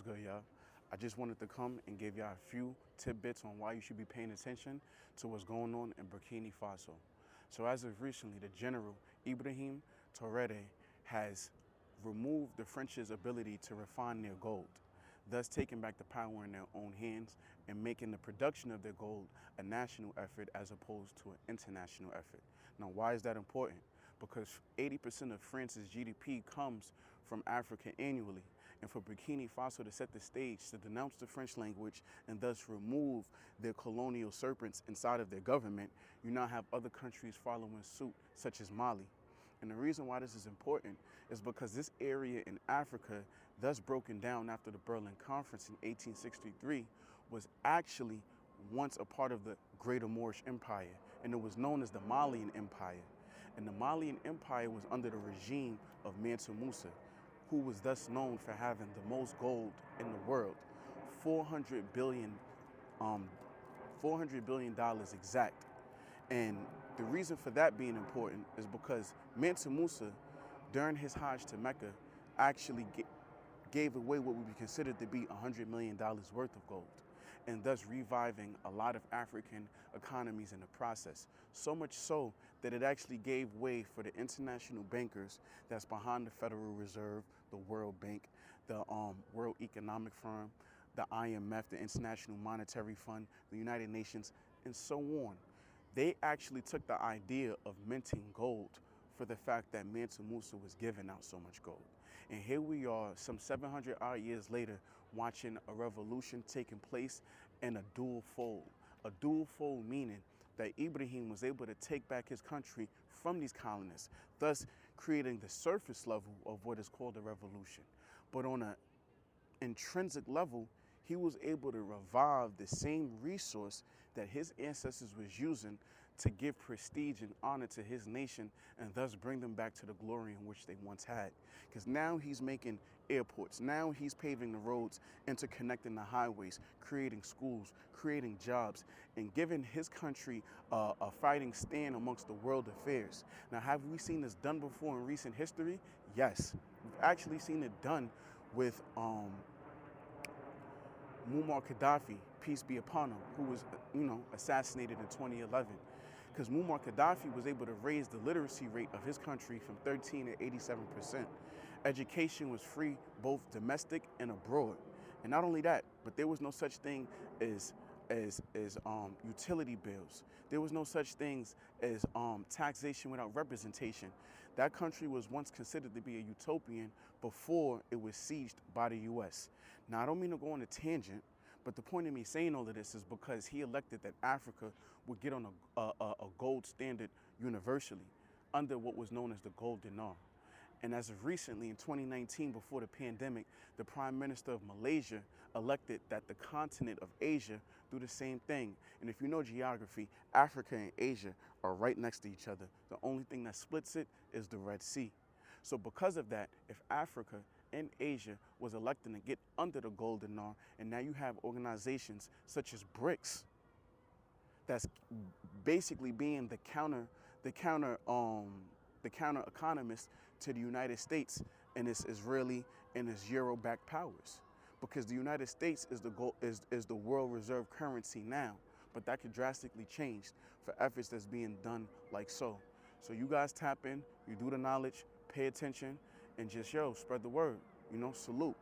good, y'all? I just wanted to come and give y'all a few tidbits on why you should be paying attention to what's going on in Burkina Faso. So as of recently, the general Ibrahim Traoré has removed the French's ability to refine their gold, thus taking back the power in their own hands and making the production of their gold a national effort as opposed to an international effort. Now, why is that important? Because 80% of France's GDP comes from Africa annually. And for Burkina Faso to set the stage to denounce the French language and thus remove their colonial serpents inside of their government, you now have other countries following suit, such as Mali. And the reason why this is important is because this area in Africa, thus broken down after the Berlin Conference in 1863, was actually once a part of the Greater Moorish Empire, and it was known as the Malian Empire. And the Malian Empire was under the regime of Mansa Musa, who was thus known for having the most gold in the world, $400 billion exact. And the reason for that being important is because Mansa Musa, during his Hajj to Mecca, actually gave away what would be considered to be $100 million worth of gold, and thus reviving a lot of African economies in the process. So much so that it actually gave way for the international bankers that's behind the Federal Reserve, the World Bank, the World Economic Forum, the IMF, the International Monetary Fund, the United Nations, and so on. They actually took the idea of minting gold for the fact that Mansa Musa was giving out so much gold. And here we are, some 700 odd years later, watching a revolution taking place in a dual fold. A dual fold meaning that Ibrahim was able to take back his country from these colonists, thus creating the surface level of what is called a revolution. But on an intrinsic level, he was able to revive the same resource that his ancestors was using to give prestige and honor to his nation and thus bring them back to the glory in which they once had. Because now he's making airports, now he's paving the roads, interconnecting the highways, creating schools, creating jobs, and giving his country a fighting stand amongst the world affairs. Now, have we seen this done before in recent history? Yes. We've actually seen it done with Muammar Gaddafi, peace be upon him, who was, assassinated in 2011. Because Muammar Gaddafi was able to raise the literacy rate of his country from 13 to 87%. Education was free, both domestic and abroad. And not only that, but there was no such thing as utility bills. There was no such things as taxation without representation. That country was once considered to be a utopian before it was sieged by the U.S. Now, I don't mean to go on a tangent, but the point of me saying all of this is because he elected that Africa would get on a gold standard universally under what was known as the gold dinar. And as of recently, in 2019, before the pandemic, the Prime Minister of Malaysia elected that the continent of Asia do the same thing. And if you know geography, Africa and Asia are right next to each other. The only thing that splits it is the Red Sea. So because of that, if Africa and Asia was electing to get under the gold dinar, and now you have organizations such as BRICS, that's basically being the counter economist to the United States and its Israeli and its Euro-backed powers, because the United States is the world reserve currency now, but that could drastically change for efforts that's being done like so. So you guys tap in, you do the knowledge, pay attention, and just spread the word. Salute.